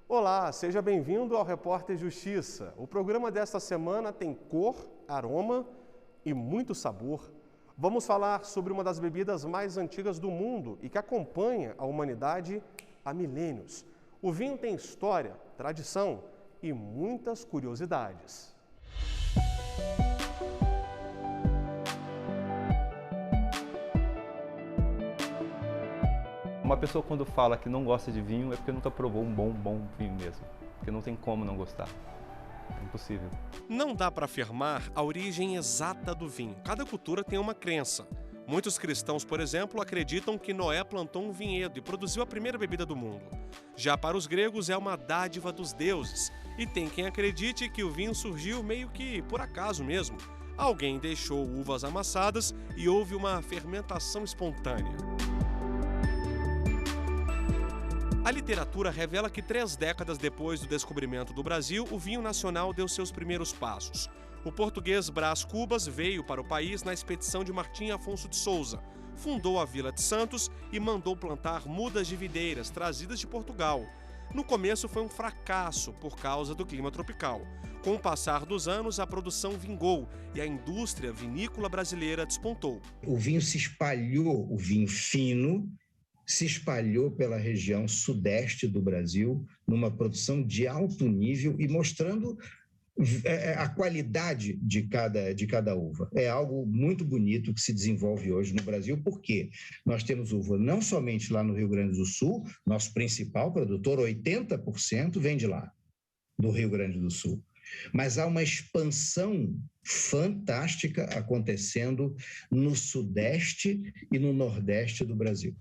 Olá, seja bem-vindo ao Repórter Justiça. O programa desta semana tem cor, aroma e muito sabor. Vamos falar sobre uma das bebidas mais antigas do mundo e que acompanha a humanidade há milênios. O vinho tem história, tradição e muitas curiosidades. Uma pessoa quando fala que não gosta de vinho é porque nunca provou um bom vinho mesmo. Porque não tem como não gostar. É impossível. Não dá para afirmar a origem exata do vinho. Cada cultura tem uma crença. Muitos cristãos, por exemplo, acreditam que Noé plantou um vinhedo e produziu a primeira bebida do mundo. Já para os gregos é uma dádiva dos deuses. E tem quem acredite que o vinho surgiu meio que por acaso mesmo. Alguém deixou uvas amassadas e houve uma fermentação espontânea. A literatura revela que 3 décadas depois do descobrimento do Brasil, o vinho nacional deu seus primeiros passos. O português Brás Cubas veio para o país na expedição de Martim Afonso de Souza, fundou a Vila de Santos e mandou plantar mudas de videiras trazidas de Portugal. No começo foi um fracasso por causa do clima tropical. Com o passar dos anos, a produção vingou e a indústria vinícola brasileira despontou. O vinho se espalhou, o vinho fino, se espalhou pela região sudeste do Brasil, numa produção de alto nível e mostrando a qualidade de cada uva. É algo muito bonito que se desenvolve hoje no Brasil, porque nós temos uva não somente lá no Rio Grande do Sul, nosso principal produtor, 80% vem de lá, do Rio Grande do Sul. Mas há uma expansão fantástica acontecendo no sudeste e no nordeste do Brasil.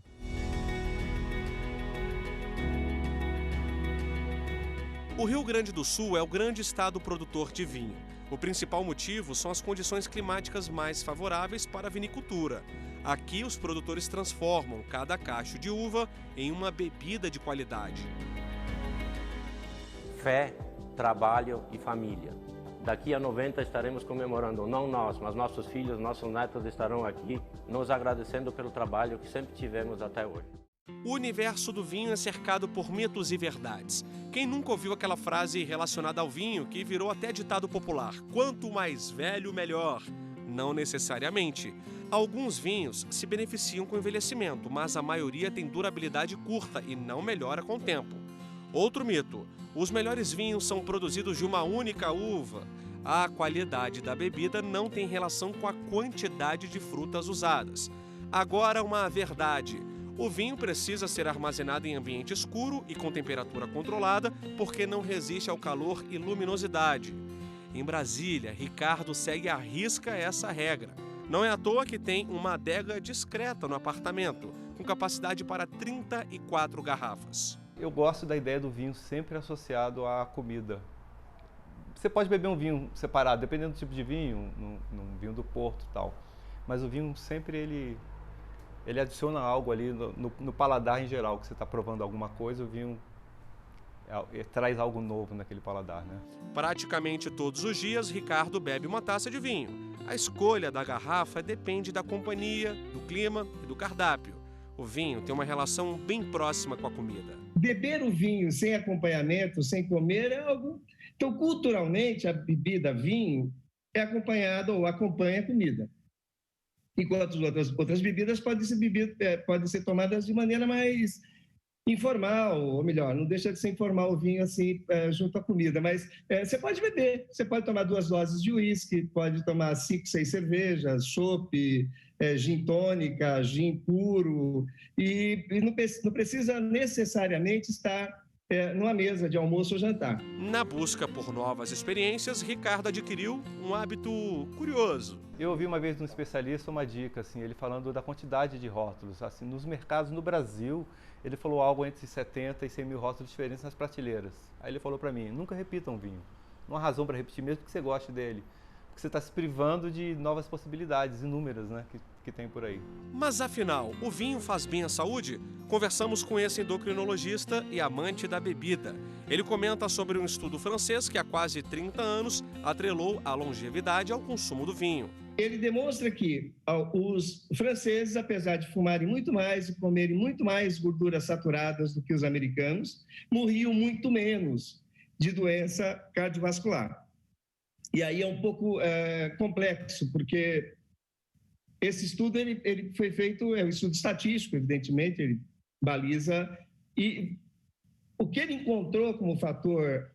O Rio Grande do Sul é o grande estado produtor de vinho. O principal motivo são as condições climáticas mais favoráveis para a vinicultura. Aqui, os produtores transformam cada cacho de uva em uma bebida de qualidade. Fé, trabalho e família. Daqui a 90 estaremos comemorando, não nós, mas nossos filhos, nossos netos estarão aqui, nos agradecendo pelo trabalho que sempre tivemos até hoje. O universo do vinho é cercado por mitos e verdades. Quem nunca ouviu aquela frase relacionada ao vinho que virou até ditado popular? Quanto mais velho, melhor. Não necessariamente. Alguns vinhos se beneficiam com o envelhecimento, mas a maioria tem durabilidade curta e não melhora com o tempo. Outro mito: os melhores vinhos são produzidos de uma única uva. A qualidade da bebida não tem relação com a quantidade de frutas usadas. Agora, uma verdade: o vinho precisa ser armazenado em ambiente escuro e com temperatura controlada, porque não resiste ao calor e luminosidade. Em Brasília, Ricardo segue à risca essa regra. Não é à toa que tem uma adega discreta no apartamento, com capacidade para 34 garrafas. Eu gosto da ideia do vinho sempre associado à comida. Você pode beber um vinho separado, dependendo do tipo de vinho, num vinho do Porto e tal. Mas o vinho sempre ele adiciona algo ali no paladar em geral, que você está provando alguma coisa, o vinho traz algo novo naquele paladar, né? Praticamente todos os dias, Ricardo bebe uma taça de vinho. A escolha da garrafa depende da companhia, do clima e do cardápio. O vinho tem uma relação bem próxima com a comida. Beber o vinho sem acompanhamento, sem comer, é algo... Então, culturalmente, a bebida vinho é acompanhada ou acompanha a comida. Enquanto outras bebidas podem ser tomadas de maneira mais informal, ou melhor, não deixa de ser informal o vinho assim, junto à comida, mas você pode beber, você pode tomar 2 doses de uísque, pode tomar 5, 6 cervejas, chopp, gin tônica, gin puro, e não precisa necessariamente estar numa mesa de almoço ou jantar. Na busca por novas experiências, Ricardo adquiriu um hábito curioso. Eu ouvi uma vez de um especialista uma dica, assim, ele falando da quantidade de rótulos. Assim, nos mercados no Brasil, ele falou algo entre 70 e 100 mil rótulos diferentes nas prateleiras. Aí ele falou para mim: nunca repita um vinho. Não há razão para repetir, mesmo que você goste dele. Porque você está se privando de novas possibilidades, inúmeras, né, que tem por aí. Mas afinal, o vinho faz bem à saúde? Conversamos com esse endocrinologista e amante da bebida. Ele comenta sobre um estudo francês que há quase 30 anos atrelou a longevidade ao consumo do vinho. Ele demonstra que os franceses, apesar de fumarem muito mais e comerem muito mais gorduras saturadas do que os americanos, morriam muito menos de doença cardiovascular. E aí é um pouco complexo, porque esse estudo ele foi feito, é um estudo estatístico, evidentemente, ele baliza, e o que ele encontrou como fator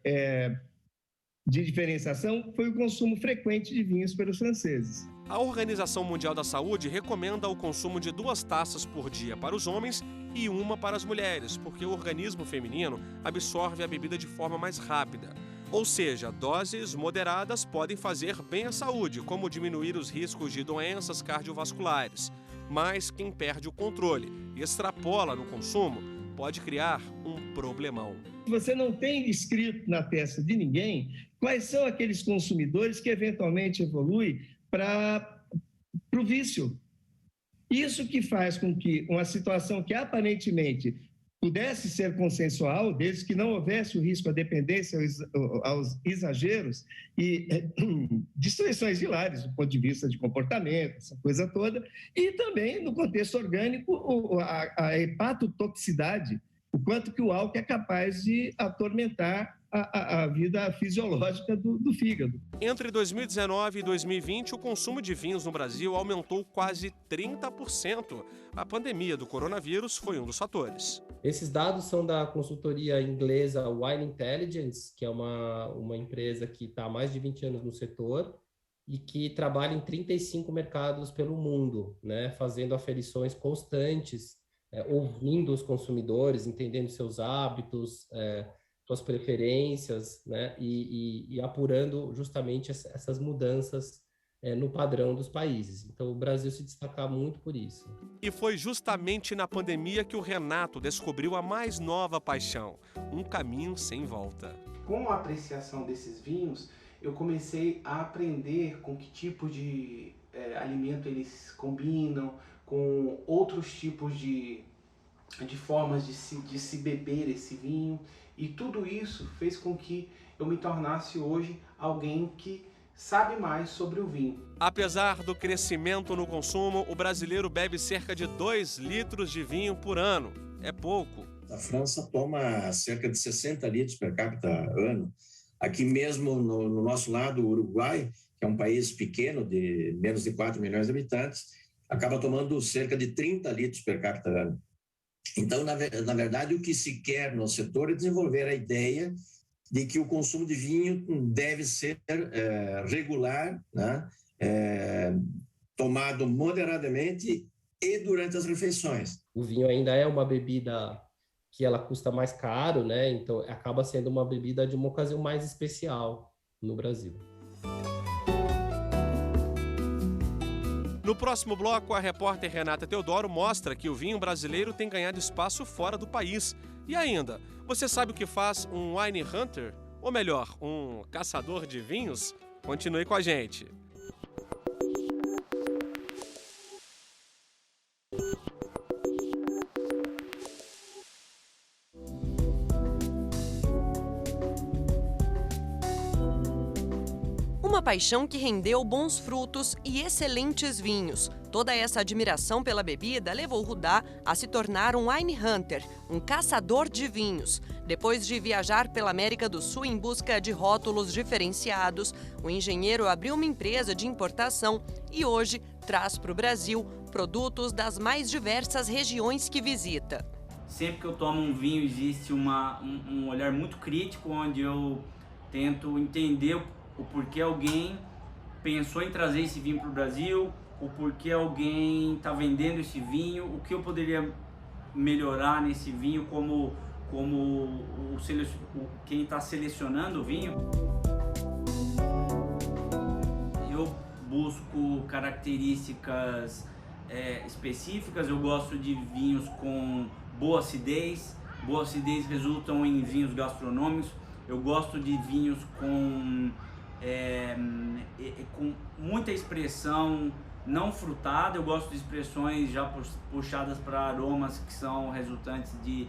de diferenciação foi o consumo frequente de vinhos pelos franceses. A Organização Mundial da Saúde recomenda o consumo de 2 taças por dia para os homens e 1 para as mulheres, porque o organismo feminino absorve a bebida de forma mais rápida. Ou seja, doses moderadas podem fazer bem à saúde, como diminuir os riscos de doenças cardiovasculares. Mas quem perde o controle e extrapola no consumo pode criar um problemão. Você não tem escrito na testa de ninguém quais são aqueles consumidores que eventualmente evoluem para o vício. Isso que faz com que uma situação que aparentemente pudesse ser consensual, desde que não houvesse o risco à dependência aos exageros e destruições hilárias do ponto de vista de comportamento, essa coisa toda, e também no contexto orgânico a hepatotoxicidade, o quanto que o álcool é capaz de atormentar a vida fisiológica do fígado. Entre 2019 e 2020, o consumo de vinhos no Brasil aumentou quase 30%. A pandemia do coronavírus foi um dos fatores. Esses dados são da consultoria inglesa Wine Intelligence, que é uma empresa que está há mais de 20 anos no setor e que trabalha em 35 mercados pelo mundo, né, fazendo aferições constantes, ouvindo os consumidores, entendendo seus hábitos, suas preferências, né, e apurando justamente essas mudanças no padrão dos países. Então, o Brasil se destaca muito por isso. E foi justamente na pandemia que o Renato descobriu a mais nova paixão, um caminho sem volta. Com a apreciação desses vinhos, eu comecei a aprender com que tipo de alimento eles combinam, com outros tipos de formas de se beber esse vinho. E tudo isso fez com que eu me tornasse hoje alguém que sabe mais sobre o vinho. Apesar do crescimento no consumo, o brasileiro bebe cerca de 2 litros de vinho por ano. É pouco. A França toma cerca de 60 litros per capita ano. Aqui mesmo no nosso lado, o Uruguai, que é um país pequeno, de menos de 4 milhões de habitantes, acaba tomando cerca de 30 litros per capita ano. Então, na verdade, o que se quer no setor é desenvolver a ideia de que o consumo de vinho deve ser regular, né? Tomado moderadamente e durante as refeições. O vinho ainda é uma bebida que ela custa mais caro, né? Então, acaba sendo uma bebida de uma ocasião mais especial no Brasil. No próximo bloco, a repórter Renata Teodoro mostra que o vinho brasileiro tem ganhado espaço fora do país. E ainda, você sabe o que faz um wine hunter? Ou melhor, um caçador de vinhos? Continue com a gente. Uma paixão que rendeu bons frutos e excelentes vinhos. Toda essa admiração pela bebida levou Rudá a se tornar um wine hunter, um caçador de vinhos. Depois de viajar pela América do Sul em busca de rótulos diferenciados, o engenheiro abriu uma empresa de importação e hoje traz para o Brasil produtos das mais diversas regiões que visita. Sempre que eu tomo um vinho existe um olhar muito crítico, onde eu tento entender o porquê alguém pensou em trazer esse vinho para o Brasil, o porquê alguém está vendendo esse vinho, o que eu poderia melhorar nesse vinho como quem está selecionando o vinho. Eu busco características específicas, eu gosto de vinhos com boa acidez resultam em vinhos gastronômicos, eu gosto de vinhos com muita expressão não frutada. Eu gosto de expressões já puxadas para aromas que são resultantes de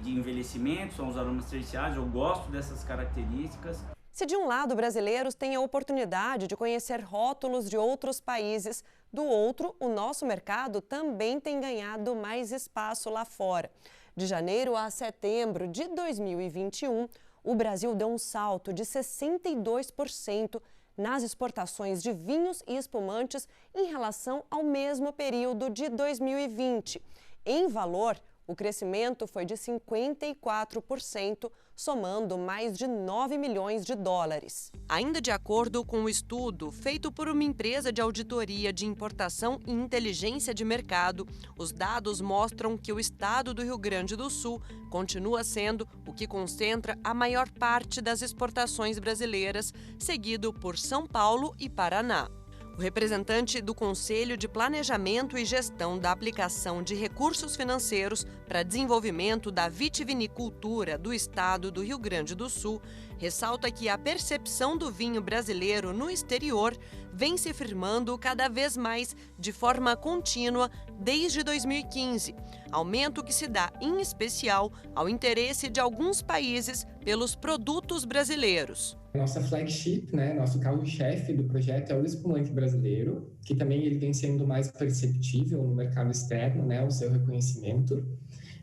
envelhecimento, são os aromas terciários. Eu gosto dessas características. Se de um lado brasileiros têm a oportunidade de conhecer rótulos de outros países, do outro, o nosso mercado também tem ganhado mais espaço lá fora. De janeiro a setembro de 2021, o Brasil deu um salto de 62% nas exportações de vinhos e espumantes em relação ao mesmo período de 2020. Em valor, o crescimento foi de 54%, somando mais de 9 milhões de dólares. Ainda de acordo com o estudo feito por uma empresa de auditoria de importação e inteligência de mercado, os dados mostram que o estado do Rio Grande do Sul continua sendo o que concentra a maior parte das exportações brasileiras, seguido por São Paulo e Paraná. O representante do Conselho de Planejamento e Gestão da Aplicação de Recursos Financeiros para Desenvolvimento da Vitivinicultura do Estado do Rio Grande do Sul ressalta que a percepção do vinho brasileiro no exterior vem se firmando cada vez mais de forma contínua desde 2015, aumento que se dá, em especial, ao interesse de alguns países pelos produtos brasileiros. Nossa flagship, nosso carro-chefe do projeto é o espumante brasileiro, que também ele vem sendo mais perceptível no mercado externo, o seu reconhecimento.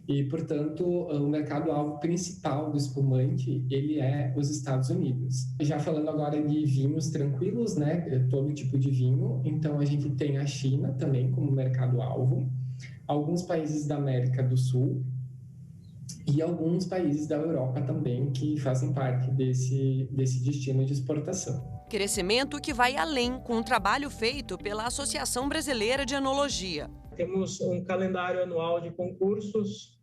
E, portanto, o mercado-alvo principal do espumante, ele é os Estados Unidos. Já falando agora de vinhos tranquilos, todo tipo de vinho, então a gente tem a China também como mercado-alvo, alguns países da América do Sul, e alguns países da Europa também que fazem parte desse destino de exportação. Crescimento que vai além com o trabalho feito pela Associação Brasileira de Enologia. Temos um calendário anual de concursos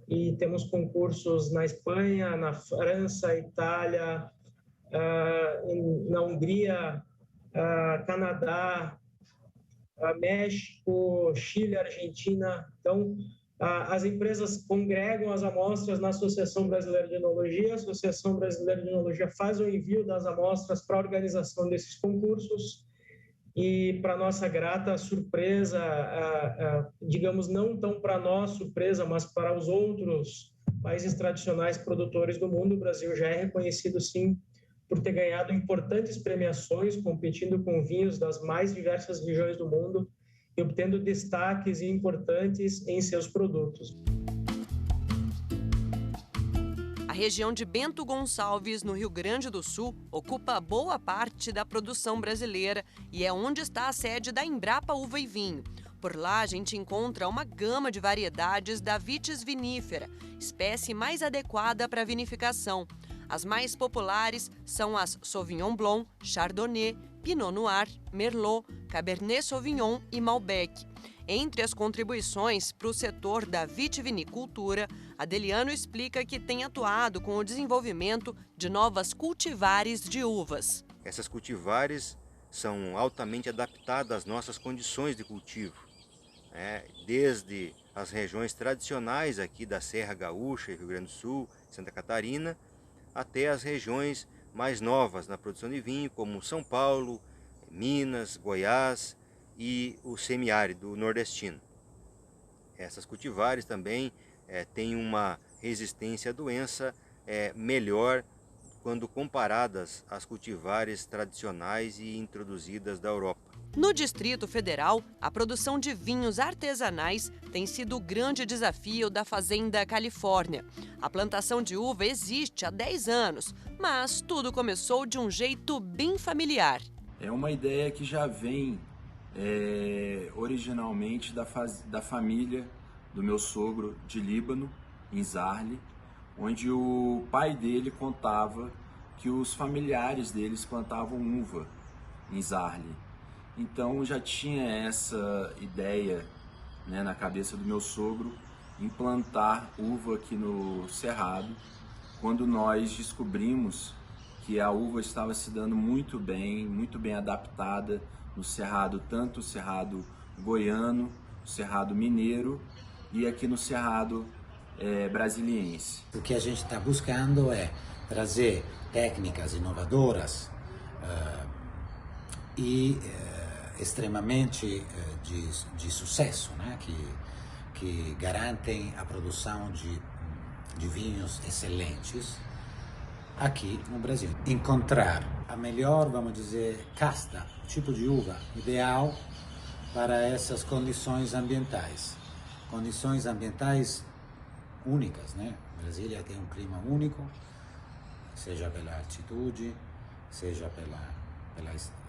e temos concursos na Espanha, na França, Itália, na Hungria, Canadá, México, Chile, Argentina. Então, as empresas congregam as amostras na Associação Brasileira de Enologia. A Associação Brasileira de Enologia faz o envio das amostras para a organização desses concursos. E, para nossa grata surpresa, digamos, não tão para nós surpresa, mas para os outros países tradicionais produtores do mundo, o Brasil já é reconhecido, sim, por ter ganhado importantes premiações, competindo com vinhos das mais diversas regiões do mundo, e obtendo destaques importantes em seus produtos. A região de Bento Gonçalves, no Rio Grande do Sul, ocupa boa parte da produção brasileira e é onde está a sede da Embrapa Uva e Vinho. Por lá, a gente encontra uma gama de variedades da Vitis vinifera, espécie mais adequada para a vinificação. As mais populares são as Sauvignon Blanc, Chardonnay, Pinot Noir, Merlot, Cabernet Sauvignon e Malbec. Entre as contribuições para o setor da vitivinicultura, Adeliano explica que tem atuado com o desenvolvimento de novas cultivares de uvas. Essas cultivares são altamente adaptadas às nossas condições de cultivo, desde as regiões tradicionais aqui da Serra Gaúcha, Rio Grande do Sul, Santa Catarina, até as regiões mais novas na produção de vinho, como São Paulo, Minas, Goiás e o semiárido nordestino. Essas cultivares também têm uma resistência à doença melhor quando comparadas às cultivares tradicionais e introduzidas da Europa. No Distrito Federal, a produção de vinhos artesanais tem sido o grande desafio da Fazenda Califórnia. A plantação de uva existe há 10 anos, mas tudo começou de um jeito bem familiar. É uma ideia que já vem originalmente da família do meu sogro de Líbano, em Zarle, onde o pai dele contava que os familiares deles plantavam uva em Zarle. Então já tinha essa ideia na cabeça do meu sogro em plantar uva aqui no Cerrado, quando nós descobrimos que a uva estava se dando muito bem adaptada no Cerrado, tanto o Cerrado goiano, o Cerrado mineiro e aqui no Cerrado brasiliense. O que a gente está buscando é trazer técnicas inovadoras e extremamente de sucesso, né? Que garantem a produção de vinhos excelentes aqui no Brasil. Encontrar a melhor, vamos dizer, casta, tipo de uva ideal para essas condições ambientais. Condições ambientais únicas, né? Brasília tem um clima único, seja pela altitude, seja pela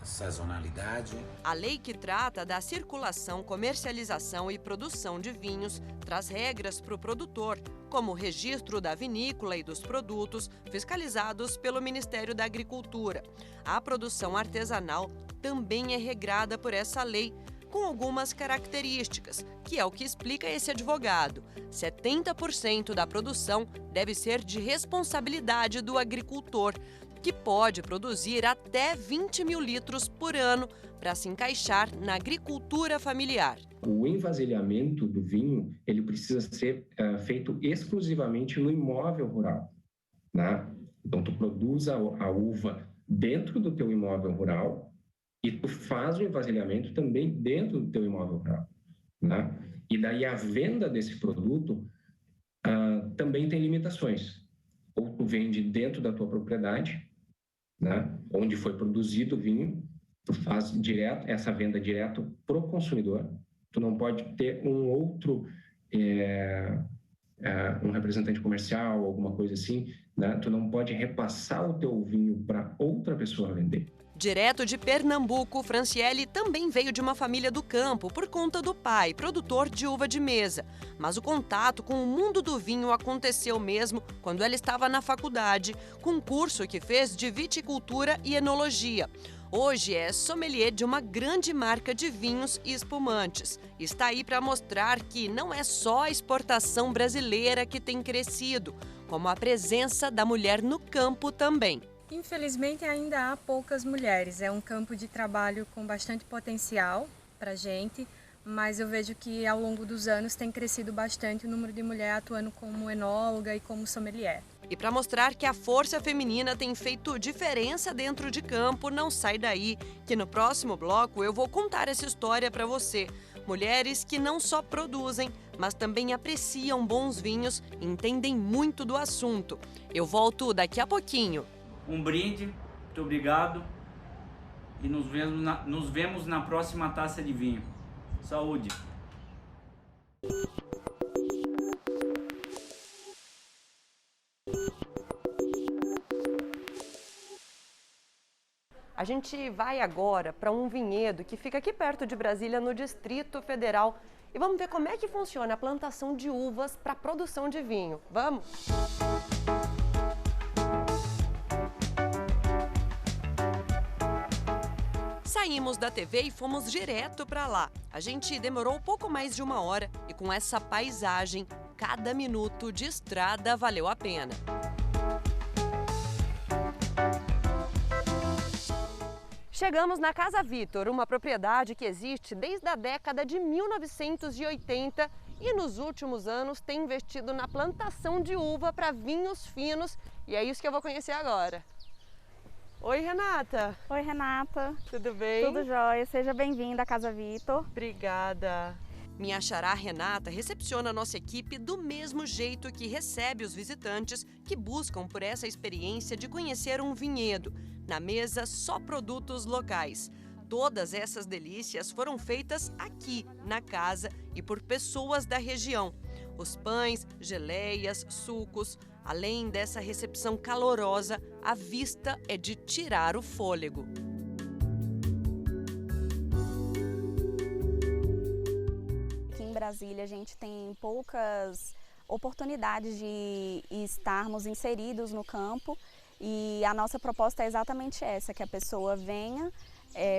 sazonalidade. A lei que trata da circulação, comercialização e produção de vinhos traz regras para o produtor, como o registro da vinícola e dos produtos fiscalizados pelo Ministério da Agricultura. A produção artesanal também é regrada por essa lei, com algumas características, que é o que explica esse advogado. 70% da produção deve ser de responsabilidade do agricultor, que pode produzir até 20 mil litros por ano para se encaixar na agricultura familiar. O envasilhamento do vinho ele precisa ser feito exclusivamente no imóvel rural, né? Então, tu produz a uva dentro do teu imóvel rural e tu faz o envasilhamento também dentro do teu imóvel rural, né? E daí a venda desse produto também tem limitações. Ou tu vende dentro da tua propriedade, né, onde foi produzido o vinho, tu faz essa venda direto para o consumidor. Tu não pode ter um outro, um representante comercial, alguma coisa assim, né? Tu não pode repassar o teu vinho para outra pessoa vender. Direto de Pernambuco, Franciele também veio de uma família do campo por conta do pai, produtor de uva de mesa. Mas o contato com o mundo do vinho aconteceu mesmo quando ela estava na faculdade, com um curso que fez de viticultura e enologia. Hoje é sommelier de uma grande marca de vinhos e espumantes. Está aí para mostrar que não é só a exportação brasileira que tem crescido, como a presença da mulher no campo também. Infelizmente, ainda há poucas mulheres. É um campo de trabalho com bastante potencial para a gente, mas eu vejo que ao longo dos anos tem crescido bastante o número de mulheres atuando como enóloga e como sommelier. E para mostrar que a força feminina tem feito diferença dentro de campo, não sai daí, que no próximo bloco eu vou contar essa história para você. Mulheres que não só produzem, mas também apreciam bons vinhos e entendem muito do assunto. Eu volto daqui a pouquinho. Um brinde, muito obrigado e nos vemos na próxima taça de vinho. Saúde! A gente vai agora para um vinhedo que fica aqui perto de Brasília, no Distrito Federal. E vamos ver como é que funciona a plantação de uvas para a produção de vinho. Vamos? Saímos da TV e fomos direto para lá. A gente demorou um pouco mais de 1 hora e com essa paisagem, cada minuto de estrada valeu a pena. Chegamos na Casa Vitor, uma propriedade que existe desde a década de 1980 e nos últimos anos tem investido na plantação de uva para vinhos finos e é isso que eu vou conhecer agora. Oi, Renata. Oi, Renata. Tudo bem? Tudo jóia. Seja bem-vinda à Casa Vitor. Obrigada. Minha xará Renata recepciona a nossa equipe do mesmo jeito que recebe os visitantes que buscam por essa experiência de conhecer um vinhedo. Na mesa, só produtos locais. Todas essas delícias foram feitas aqui, na casa, e por pessoas da região. Os pães, geleias, sucos. Além dessa recepção calorosa, a vista é de tirar o fôlego. Aqui em Brasília a gente tem poucas oportunidades de estarmos inseridos no campo e a nossa proposta é exatamente essa, que a pessoa venha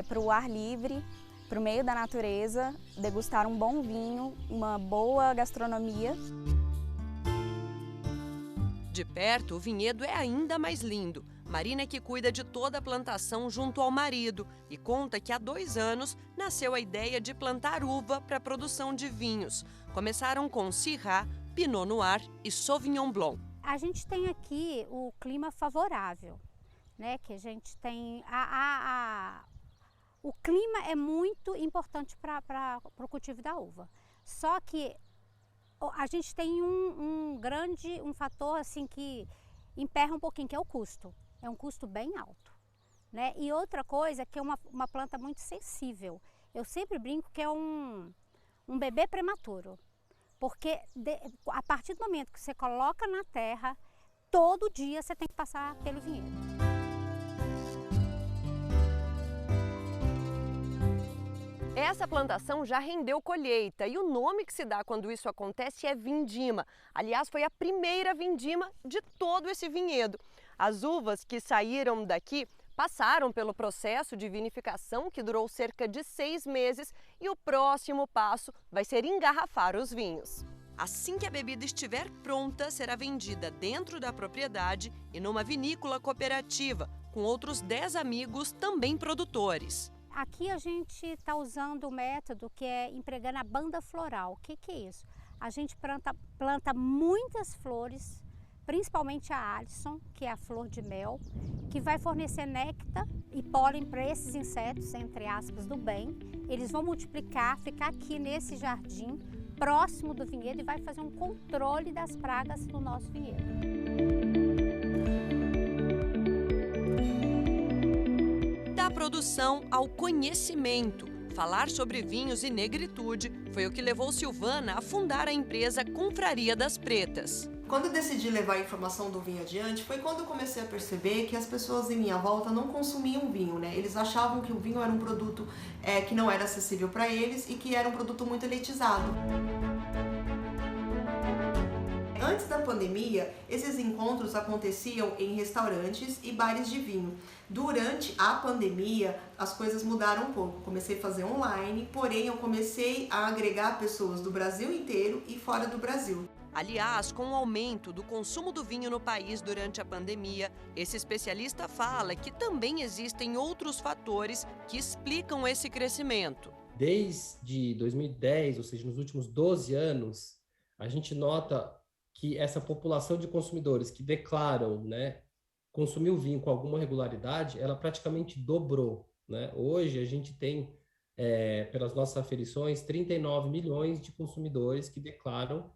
para o ar livre, para o meio da natureza, degustar um bom vinho, uma boa gastronomia. De perto, o vinhedo é ainda mais lindo. Marina é que cuida de toda a plantação junto ao marido e conta que há 2 anos nasceu a ideia de plantar uva para a produção de vinhos. Começaram com Syrah, Pinot Noir e Sauvignon Blanc. A gente tem aqui o clima favorável, né? Que a gente tem O clima é muito importante para o cultivo da uva. Só que a gente tem um fator assim que emperra um pouquinho, que é o custo. É um custo bem alto, né? E outra coisa que é uma planta muito sensível. Eu sempre brinco que é um bebê prematuro, porque a partir do momento que você coloca na terra, todo dia você tem que passar pelo vinhedo. Essa plantação já rendeu colheita e o nome que se dá quando isso acontece é vindima. Aliás, foi a primeira vindima de todo esse vinhedo. As uvas que saíram daqui passaram pelo processo de vinificação que durou cerca de 6 meses e o próximo passo vai ser engarrafar os vinhos. Assim que a bebida estiver pronta, será vendida dentro da propriedade e numa vinícola cooperativa, com outros 10 amigos também produtores. Aqui a gente está usando o método que é empregando a banda floral. O que é isso? A gente planta muitas flores, principalmente a Alisson, que é a flor de mel, que vai fornecer néctar e pólen para esses insetos, entre aspas, do bem. Eles vão multiplicar, ficar aqui nesse jardim, próximo do vinhedo, e vai fazer um controle das pragas no nosso vinhedo. Da produção ao conhecimento, falar sobre vinhos e negritude foi o que levou Silvana a fundar a empresa Confraria das Pretas. Quando eu decidi levar a informação do vinho adiante, foi quando eu comecei a perceber que as pessoas em minha volta não consumiam vinho, né? Eles achavam que o vinho era um produto que não era acessível para eles e que era um produto muito elitizado. Antes da pandemia, esses encontros aconteciam em restaurantes e bares de vinho. Durante a pandemia, as coisas mudaram um pouco. Comecei a fazer online, porém eu comecei a agregar pessoas do Brasil inteiro e fora do Brasil. Aliás, com o aumento do consumo do vinho no país durante a pandemia, esse especialista fala que também existem outros fatores que explicam esse crescimento. Desde 2010, ou seja, nos últimos 12 anos, a gente nota que essa população de consumidores que declaram, né, consumir o vinho com alguma regularidade, ela praticamente dobrou, né? Hoje a gente tem, pelas nossas aferições, 39 milhões de consumidores que declaram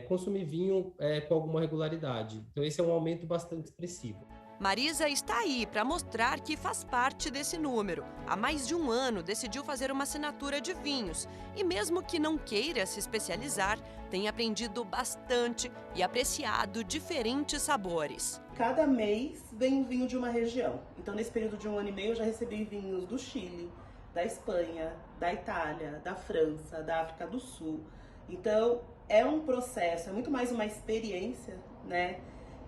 consumir vinho com alguma regularidade. Então esse é um aumento bastante expressivo. Marisa está aí para mostrar que faz parte desse número. Há mais de um ano decidiu fazer uma assinatura de vinhos e mesmo que não queira se especializar, tem aprendido bastante e apreciado diferentes sabores. Cada mês vem um vinho de uma região. Então nesse período de 1 ano e meio eu já recebi vinhos do Chile, da Espanha, da Itália, da França, da África do Sul. Então é um processo, é muito mais uma experiência, né?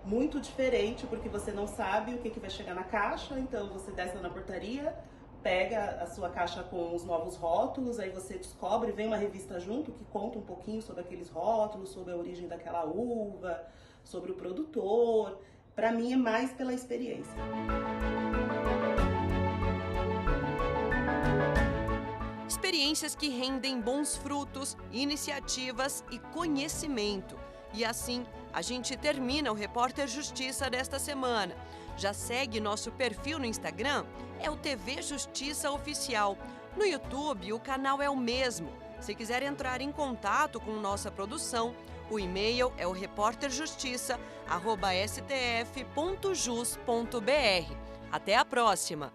Muito diferente, porque você não sabe o que vai chegar na caixa, então você desce na portaria, pega a sua caixa com os novos rótulos, aí você descobre, vem uma revista junto que conta um pouquinho sobre aqueles rótulos, sobre a origem daquela uva, sobre o produtor. Para mim é mais pela experiência. Experiências que rendem bons frutos, iniciativas e conhecimento. E assim, a gente termina o Repórter Justiça desta semana. Já segue nosso perfil no Instagram? É o TV Justiça Oficial. No YouTube, o canal é o mesmo. Se quiser entrar em contato com nossa produção, o e-mail é o reporterjustiça@stf.jus.br. Até a próxima!